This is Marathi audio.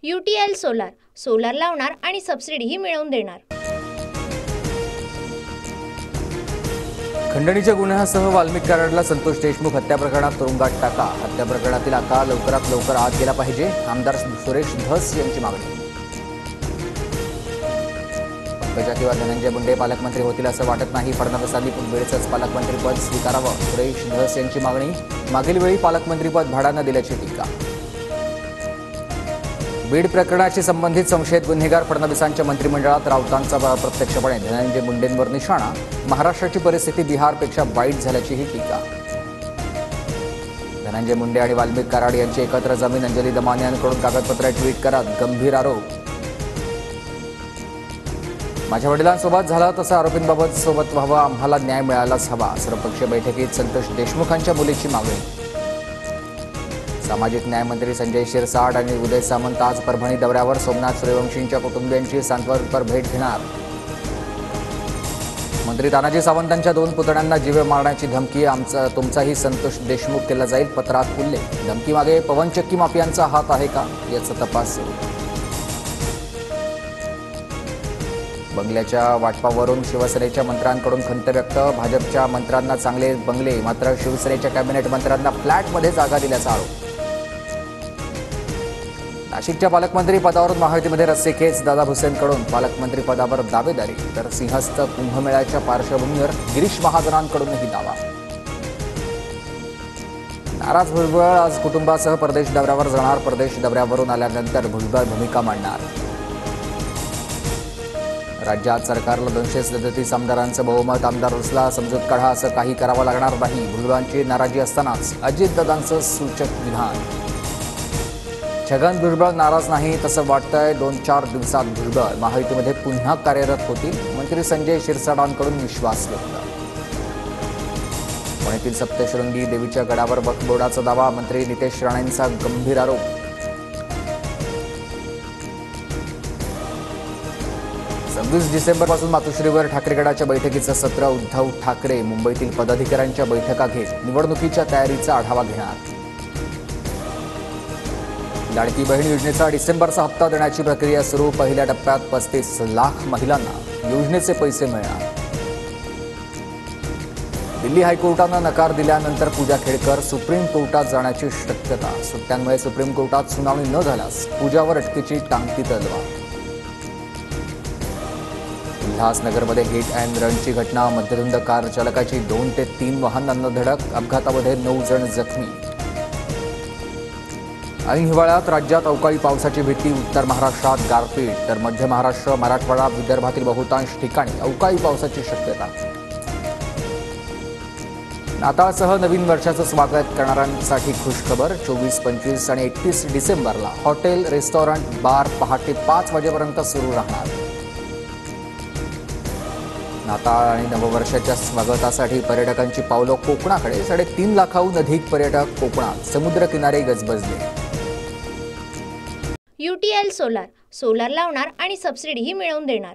UTL सोलार सोलार लावणार आणि सबसिडीही मिळवून देणार। खंडणीच्या गुन्ह्यासह वाल्मिक कराडला संतोष देशमुख हत्या प्रकरणात तुरुंगात टाका। हत्या प्रकरणातील आका लवकरात लवकर आत गेला पाहिजे, आमदार सुरेश धस यांची मागणी। पंकजा किंवा धनंजय मुंडे पालकमंत्री होतील असं वाटत नाही, फडणवीसांनी बीडचंच पालकमंत्रीपद स्वीकारावं, सुरेश धस यांची मागणी। मागील वेळी पालकमंत्रीपद भाड्यानं दिल्याची टीका। बीड प्रकरणाशी संबंधित संशयित गुन्हेगार फडणवीसांच्या मंत्रिमंडळात राऊतांचा प्रत्यक्षपणे धनंजय मुंडेंवर निशाणा। महाराष्ट्राची परिस्थिती बिहारपेक्षा वाईट झाल्याचीही टीका। धनंजय मुंडे आणि वाल्मिक कराड यांची एकत्र जमीन, अंजली दमानी यांकडून कागदपत्र ट्विट करत गंभीर आरोप। माझ्या वडिलांसोबत झालं तसं आरोपींबाबत सोबत व्हावं, आम्हाला न्याय मिळायलाच हवा। सर्वपक्षीय बैठकीत संतोष देशमुखांच्या मुलीची मागणी। सामाजिक न्याय मंत्री संजय शिरसाट आणि उदय सामंत आज परभणी दौऱ्यावर, सोमनाथ सूर्यवंशींच्या कुटुंबियांची सांत्वनपर भेट घेणार। मंत्री तानाजी सावंतांच्या 2 पुतण्यांना जीवे मारण्याची धमकी, तुमचाही संतोष देशमुख केला जाईल, पत्रात उल्लेख। धमकीमागे पवन चक्की माफियांचा हात आहे का, याचा तपास सुरू। बंगल्याच्या वाटपावरून शिवसेनेच्या मंत्र्यांकडून खंत व्यक्त, भाजपच्या मंत्र्यांना चांगले बंगले, मात्र शिवसेनेच्या कॅबिनेट मंत्र्यांना फ्लॅटमध्ये जागा दिल्याचा आरोप। नाशिकच्या पालकमंत्री पदावरून महायुतीमध्ये रस्सीखेच, दादा भुसेंकडून पालकमंत्री पदावर दावेदारी, तर सिंहस्थ कुंभमेळ्याच्या पार्श्वभूमीवर गिरीश महाजनांकडूनही दावा। नाराज भुजबळ आज कुटुंबासह परदेश दौऱ्यावर जाणार, परदेश दौऱ्यावरून आल्यानंतर भुजबळ भूमिका मांडणार। राज्यात सरकारला 237 आमदारांचं बहुमत, आमदार रुसला, समजूत काढा, असं काही करावं लागणार नाही। भुजबळांची नाराजी असतानाच अजितदादांचं सूचक विधान। छगन भुजबळ नाराज नाही तसं वाटतंय, 2-4 दिवसात भुजबळ महायुतीमध्ये पुन्हा कार्यरत होतील, मंत्री संजय शिरसाटांकडून विश्वास व्यक्त। पुण्यातील सप्तशृंगी देवीच्या गडावर वक्फ बोर्डाचा दावा, मंत्री नितेश राणेंचा गंभीर आरोप। 26 डिसेंबरपासून मातोश्रीवर ठाकरेगडाच्या बैठकीचं सत्र, उद्धव ठाकरे मुंबईतील पदाधिकाऱ्यांच्या बैठका घेत निवडणुकीच्या तयारीचा आढावा घेणार। लाडकी बहीण योजनेचा डिसेंबरचा हप्ता देण्याची प्रक्रिया सुरू, पहिल्या टप्प्यात 35 लाख महिलांना योजनेचे पैसे मिळणार। दिल्ली हायकोर्टानं नकार दिल्यानंतर पूजा खेडकर सुप्रीम कोर्टात जाण्याची शक्यता, सुट्ट्यांमुळे सुप्रीम कोर्टात सुनावणी न झाल्यास पूजावर अटकेची टांगती तलवार। उल्हासनगरमध्ये हिट अँड रनची घटना, मध्यधुंद कार चालकाची 2 ते 3 वाहनांना धडक, अपघातामध्ये 9 जण जखमी। ऐन हिवाळ्यात राज्यात अवकाळी पावसाची भीती, उत्तर महाराष्ट्रात गारपीट, तर मध्य महाराष्ट्र, मराठवाडा, विदर्भातील बहुतांश ठिकाणी अवकाळी पावसाची शक्यता। नाताळसह नवीन वर्षाचं स्वागत करणाऱ्यांसाठी खुशखबर, 24, 25 आणि 31 डिसेंबरला हॉटेल, रेस्टॉरंट, बार पहाटे 5 वाजेपर्यंत सुरू राहणार। नाताळ आणि नववर्षाच्या स्वागतासाठी पर्यटकांची पावलं कोकणाकडे, 3.5 लाखाहून अधिक पर्यटक कोकणात, समुद्रकिनारे गजबजले। UTL सोलार सोलार लावणार आणि सबसिडीही मिळवून देणार।